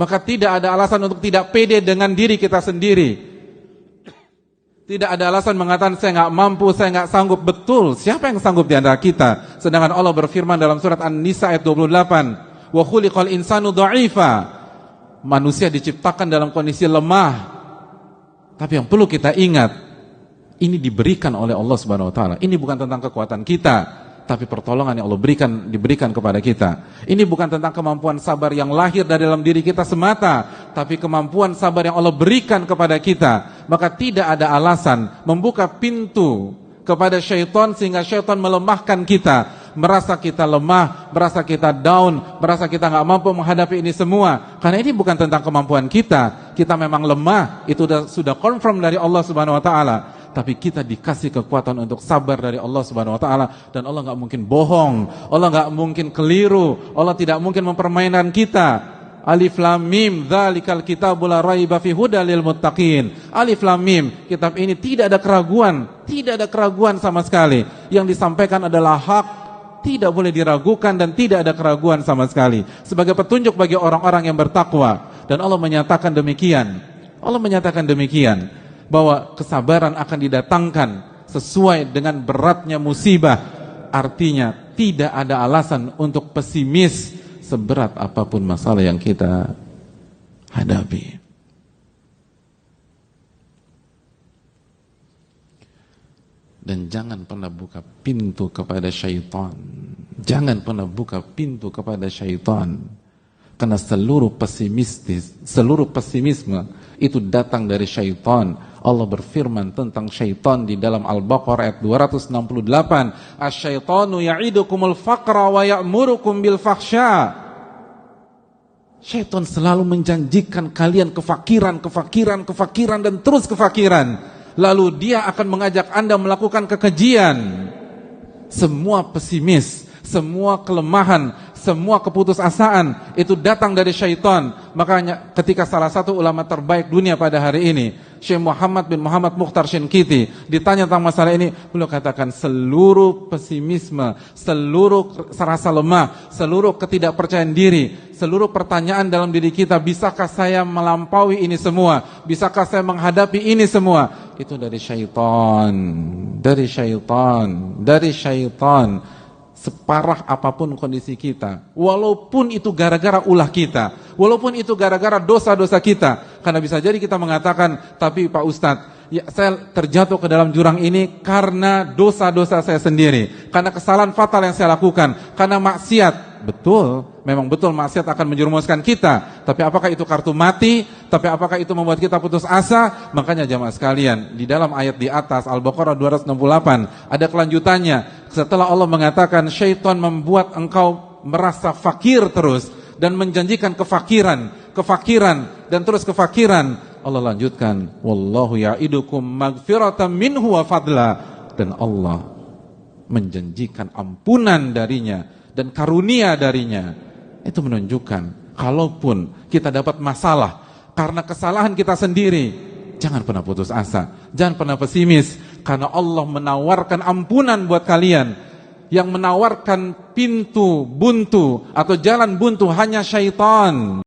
Maka tidak ada alasan untuk tidak pede dengan diri kita sendiri. Tidak ada alasan mengatakan saya nggak mampu, saya nggak sanggup. Betul, siapa yang sanggup di antara kita? Sedangkan Allah berfirman dalam surat An-Nisa ayat 28, wa khuliqal insanu dha'ifa. Manusia diciptakan dalam kondisi lemah. Tapi yang perlu kita ingat, ini diberikan oleh Allah Subhanahu wa taala. Ini bukan tentang kekuatan kita, tapi pertolongan yang Allah diberikan kepada kita. Ini bukan tentang kemampuan sabar yang lahir dari dalam diri kita semata, tapi kemampuan sabar yang Allah berikan kepada kita. Maka tidak ada alasan membuka pintu kepada syaitan sehingga syaitan melemahkan kita, merasa kita lemah, merasa kita down, merasa kita nggak mampu menghadapi ini semua. Karena ini bukan tentang kemampuan kita. Kita memang lemah, itu sudah confirm dari Allah Subhanahu wa taala. Tapi kita dikasih kekuatan untuk sabar dari Allah Subhanahu wa taala, dan Allah enggak mungkin bohong, Allah enggak mungkin keliru, Allah tidak mungkin mempermainkan kita. Alif lam mim, dzalikal kitabul la raiba fihi hudal lil muttaqin. Alif lam mim, kitab ini tidak ada keraguan sama sekali. Yang disampaikan adalah hak, tidak boleh diragukan dan tidak ada keraguan sama sekali. Sebagai petunjuk bagi orang-orang yang bertakwa. Dan Allah menyatakan demikian. Bahwa kesabaran akan didatangkan sesuai dengan beratnya musibah. Artinya tidak ada alasan untuk pesimis seberat apapun masalah yang kita hadapi. Dan jangan pernah buka pintu kepada syaitan. Jangan pernah buka pintu kepada syaitan. Karena seluruh pesimisme itu datang dari syaitan. Allah berfirman tentang syaitan di dalam Al-Baqarah ayat 268. Asy-syaitanu ya'idukumul faqra wa ya'murukum bil fakhsya. Syaitan selalu menjanjikan kalian kefakiran dan terus kefakiran. Lalu dia akan mengajak Anda melakukan kekejian. Semua pesimis, semua kelemahan, semua keputusasaan itu datang dari syaitan. Makanya ketika salah satu ulama terbaik dunia pada hari ini, Syekh Muhammad bin Muhammad Mukhtar Shinkiti, ditanya tentang masalah ini, beliau katakan seluruh pesimisme, seluruh rasa lemah, seluruh ketidakpercayaan diri, seluruh pertanyaan dalam diri kita, bisakah saya melampaui ini semua? Bisakah saya menghadapi ini semua? Itu dari syaitan. Separah apapun kondisi kita, walaupun itu gara-gara ulah kita, walaupun itu gara-gara dosa-dosa kita. Karena bisa jadi kita mengatakan, tapi Pak Ustadz, ya, saya terjatuh ke dalam jurang ini karena dosa-dosa saya sendiri, karena kesalahan fatal yang saya lakukan, karena maksiat. Betul, memang betul maksiat akan menjerumuskan kita. Tapi apakah itu kartu mati? Tapi apakah itu membuat kita putus asa? Makanya jamaah sekalian, di dalam ayat di atas Al-Baqarah 268 ada kelanjutannya. Setelah Allah mengatakan syaitan membuat engkau merasa fakir terus dan menjanjikan kefakiran dan terus kefakiran, Allah lanjutkan, wallahu ya'idukum magfiratan minhu wa fadla. Dan Allah menjanjikan ampunan darinya dan karunia darinya. Itu menunjukkan kalaupun kita dapat masalah karena kesalahan kita sendiri, jangan pernah putus asa, jangan pernah pesimis, karena Allah menawarkan ampunan buat kalian. Yang menawarkan pintu buntu atau jalan buntu hanya syaitan.